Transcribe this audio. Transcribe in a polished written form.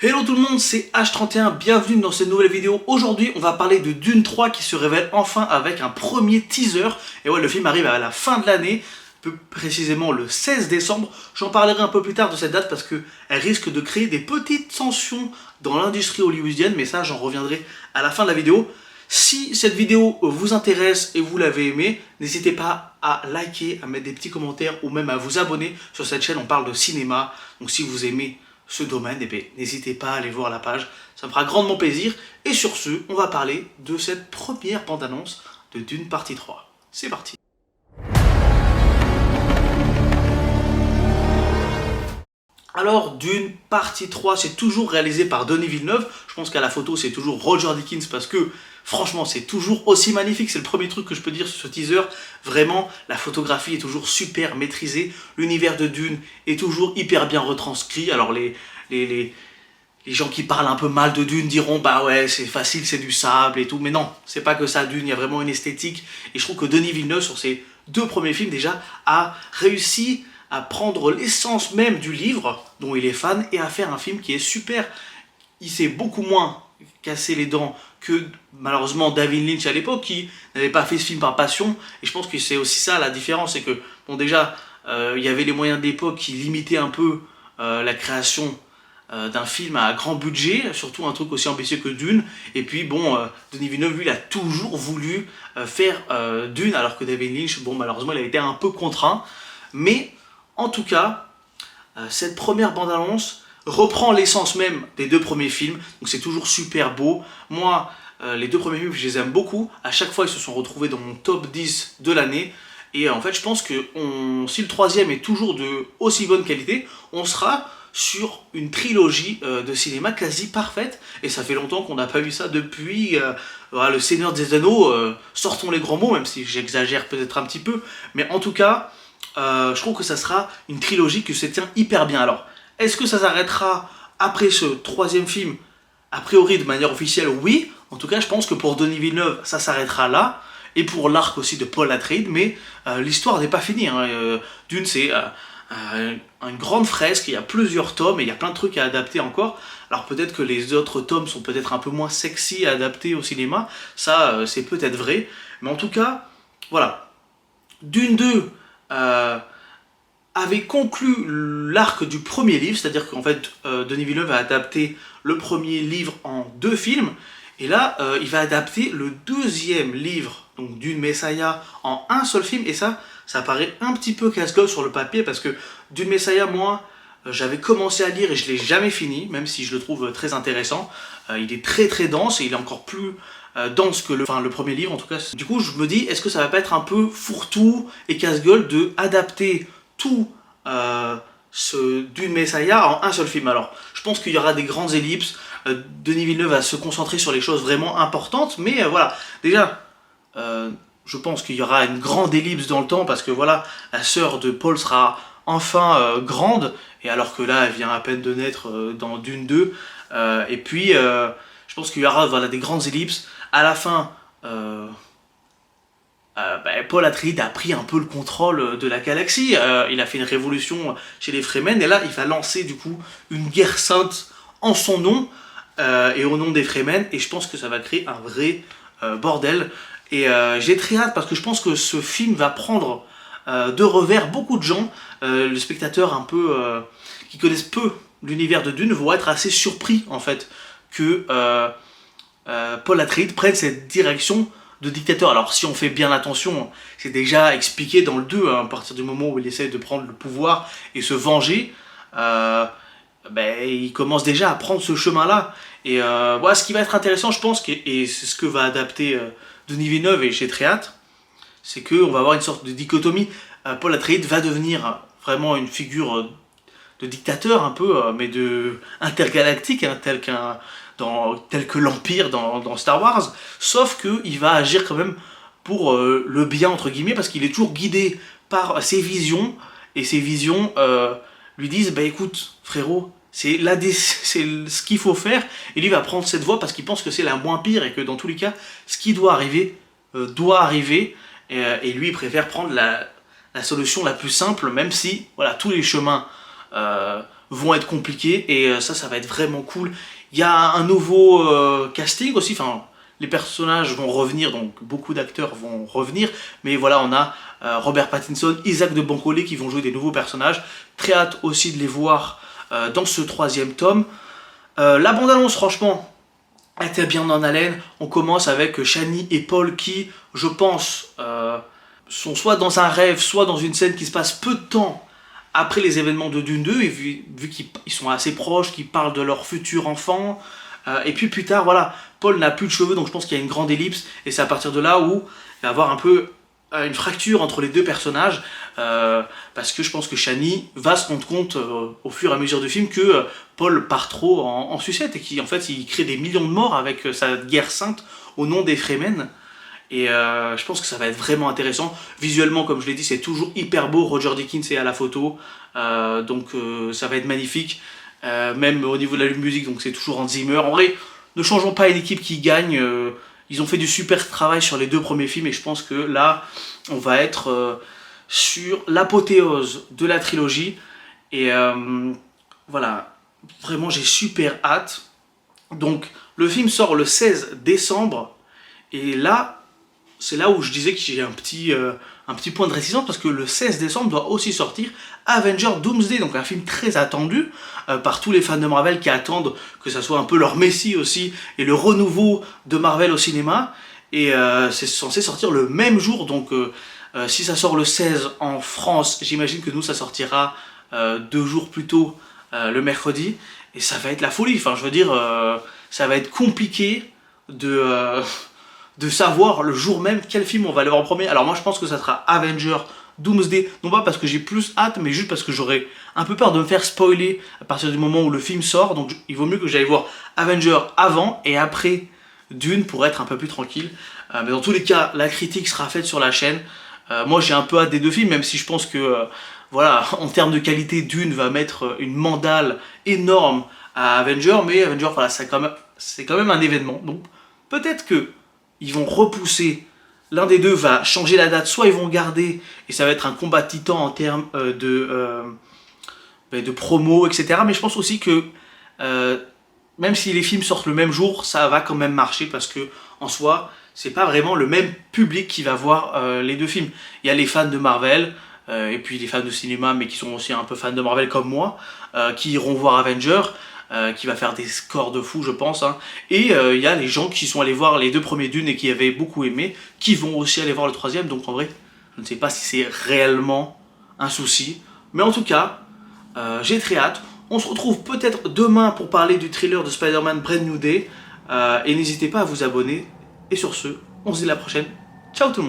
Hello tout le monde, c'est H31, bienvenue dans cette nouvelle vidéo. Aujourd'hui, on va parler de Dune 3 qui se révèle enfin avec un premier teaser. Et ouais, le film arrive à la fin de l'année, plus précisément le 16 décembre. J'en parlerai un peu plus tard de cette date parce qu'elle risque de créer des petites tensions dans l'industrie hollywoodienne, mais ça, j'en reviendrai à la fin de la vidéo. Si cette vidéo vous intéresse et vous l'avez aimée, n'hésitez pas à liker, à mettre des petits commentaires ou même à vous abonner. Sur cette chaîne, on parle de cinéma, donc si vous aimez ce domaine, eh bien, n'hésitez pas à aller voir la page, ça me fera grandement plaisir. Et sur ce, on va parler de cette première bande-annonce de Dune partie 3. C'est parti. Alors, Dune partie 3, c'est toujours réalisé par Denis Villeneuve. Je pense qu'à la photo, c'est toujours Roger Deakins parce que, franchement, c'est toujours aussi magnifique. C'est le premier truc que je peux dire sur ce teaser. Vraiment, la photographie est toujours super maîtrisée. L'univers de Dune est toujours hyper bien retranscrit. Alors, les gens qui parlent un peu mal de Dune diront bah ouais, c'est facile, c'est du sable et tout. Mais non, c'est pas que ça, Dune, il y a vraiment une esthétique. Et je trouve que Denis Villeneuve, sur ses deux premiers films déjà, a réussi à prendre l'essence même du livre dont il est fan et à faire un film qui est super. Il s'est beaucoup moins cassé les dents que malheureusement David Lynch à l'époque, qui n'avait pas fait ce film par passion. Et je pense que c'est aussi ça la différence, c'est que bon, déjà il y avait les moyens de l'époque qui limitaient un peu la création d'un film à grand budget, surtout un truc aussi ambitieux que Dune. Et puis bon, Denis Villeneuve, lui, il a toujours voulu faire Dune, alors que David Lynch, bon, malheureusement, il a été un peu contraint. Mais en tout cas, cette première bande-annonce reprend l'essence même des deux premiers films, donc c'est toujours super beau. Moi, les deux premiers films, je les aime beaucoup. À chaque fois, ils se sont retrouvés dans mon top 10 de l'année. Et en fait, je pense que si le troisième est toujours de aussi bonne qualité, on sera sur une trilogie de cinéma quasi parfaite. Et ça fait longtemps qu'on n'a pas vu ça depuis Le Seigneur des Anneaux. Sortons les grands mots, même si j'exagère peut-être un petit peu. Mais en tout cas, je trouve que ça sera une trilogie qui se tient hyper bien. Alors, est-ce que ça s'arrêtera après ce troisième film? A priori, de manière officielle, oui. En tout cas, je pense que pour Denis Villeneuve, ça s'arrêtera là. Et pour l'arc aussi de Paul Atreides, mais l'histoire n'est pas finie. Hein. Dune, c'est une grande fresque, il y a plusieurs tomes et il y a plein de trucs à adapter encore. Alors peut-être que les autres tomes sont peut-être un peu moins sexy à adapter au cinéma, ça c'est peut-être vrai. Mais en tout cas, voilà. Dune 2 avait conclu l'arc du premier livre, c'est-à-dire qu'en fait Denis Villeneuve a adapté le premier livre en deux films, et là il va adapter le deuxième livre, donc Dune Messiah, en un seul film, et ça paraît un petit peu casse-gueule sur le papier, parce que Dune Messiah, moi, j'avais commencé à lire et je ne l'ai jamais fini, même si je le trouve très intéressant. Il est très très dense, et il est encore plus dense que le premier livre en tout cas. Du coup, je me dis, est-ce que ça va pas être un peu fourre-tout et casse-gueule de adapter tout ce Dune Messiah en un seul film? Alors, je pense qu'il y aura des grandes ellipses. Denis Villeneuve va se concentrer sur les choses vraiment importantes, mais voilà, déjà, je pense qu'il y aura une grande ellipse dans le temps parce que voilà, la sœur de Paul sera enfin grande, et alors que là, elle vient à peine de naître dans Dune 2. Et puis, je pense qu'il y aura voilà, des grandes ellipses. À la fin, Paul Atreides a pris un peu le contrôle de la galaxie. Il a fait une révolution chez les Fremen, et là, il va lancer du coup une guerre sainte en son nom et au nom des Fremen, et je pense que ça va créer un vrai bordel. Et j'ai très hâte parce que je pense que ce film va prendre de revers beaucoup de gens. Les spectateurs un peu qui connaissent peu l'univers de Dune vont être assez surpris en fait que Paul Atreides prenne cette direction de dictateur. Alors si on fait bien attention, c'est déjà expliqué dans le 2, hein, à partir du moment où il essaie de prendre le pouvoir et se venger, il commence déjà à prendre ce chemin-là. Et voilà, ce qui va être intéressant, je pense, et c'est ce que va adapter Denis Villeneuve, et j'ai très hâte, c'est qu'on va avoir une sorte de dichotomie. Paul Atreides va devenir vraiment une figure de dictateur un peu, mais de intergalactique, hein, tel que l'Empire dans Star Wars, sauf qu'il va agir quand même pour le bien, entre guillemets, parce qu'il est toujours guidé par ses visions, et ses visions lui disent, bah écoute frérot, c'est ce qu'il faut faire, et lui va prendre cette voie parce qu'il pense que c'est la moins pire, et que dans tous les cas, ce qui doit arriver, et lui il préfère prendre la solution la plus simple, même si voilà, tous les chemins vont être compliquées et ça va être vraiment cool. Il y a un nouveau casting aussi, enfin les personnages vont revenir, donc beaucoup d'acteurs vont revenir, mais voilà, on a Robert Pattinson, Isaac de Bancolé qui vont jouer des nouveaux personnages. Très hâte aussi de les voir dans ce 3e tome. La bande-annonce, franchement, était bien en haleine. On commence avec Chani et Paul qui, je pense, sont soit dans un rêve, soit dans une scène qui se passe peu de temps après les événements de Dune 2, et vu qu'ils sont assez proches, qu'ils parlent de leur futur enfant. Et puis plus tard, voilà, Paul n'a plus de cheveux, donc je pense qu'il y a une grande ellipse, et c'est à partir de là où il va y avoir un peu une fracture entre les deux personnages, parce que je pense que Chani va se rendre compte au fur et à mesure du film que Paul part trop en sucette, et qu'en fait il crée des millions de morts avec sa guerre sainte au nom des Fremen. Et je pense que ça va être vraiment intéressant. Visuellement, comme je l'ai dit, c'est toujours hyper beau. Roger Deakins est à la photo, donc ça va être magnifique. Même au niveau de la musique, donc c'est toujours Hans Zimmer. En vrai, ne changeons pas une équipe qui gagne. Ils ont fait du super travail sur les 2 premiers films, et je pense que là, on va être sur l'apothéose de la trilogie. Et voilà, vraiment j'ai super hâte. Donc le film sort le 16 décembre, et là, c'est là où je disais que j'ai un petit point de réticence, parce que le 16 décembre doit aussi sortir Avengers Doomsday, donc un film très attendu par tous les fans de Marvel qui attendent que ça soit un peu leur messie aussi, et le renouveau de Marvel au cinéma. Et c'est censé sortir le même jour, donc si ça sort le 16 en France, j'imagine que nous ça sortira 2 jours plus tôt, le mercredi, et ça va être la folie. Enfin, je veux dire, ça va être compliqué de savoir le jour même quel film on va aller voir en premier. Alors moi je pense que ça sera Avengers Doomsday, non pas parce que j'ai plus hâte, mais juste parce que j'aurais un peu peur de me faire spoiler à partir du moment où le film sort, donc il vaut mieux que j'aille voir Avengers avant et après Dune pour être un peu plus tranquille. Mais dans tous les cas, la critique sera faite sur la chaîne. Moi j'ai un peu hâte des 2 films, même si je pense que voilà, en termes de qualité, Dune va mettre une mandale énorme à Avengers, mais Avengers, voilà, c'est quand même un événement, donc peut-être que ils vont repousser, l'un des deux va changer la date, soit ils vont garder, et ça va être un combat de titan en termes de promo, etc. Mais je pense aussi que même si les films sortent le même jour, ça va quand même marcher, parce que en soi, c'est pas vraiment le même public qui va voir les 2 films. Il y a les fans de Marvel, et puis les fans de cinéma, mais qui sont aussi un peu fans de Marvel comme moi, qui iront voir Avengers, qui va faire des scores de fou, je pense, hein. Et il y a les gens qui sont allés voir les 2 premiers Dunes et qui avaient beaucoup aimé, qui vont aussi aller voir le 3e. Donc en vrai, je ne sais pas si c'est réellement un souci, mais en tout cas, j'ai très hâte. On se retrouve peut-être demain pour parler du trailer de Spider-Man Brand New Day, et n'hésitez pas à vous abonner. Et sur ce, on se dit à la prochaine. Ciao tout le monde.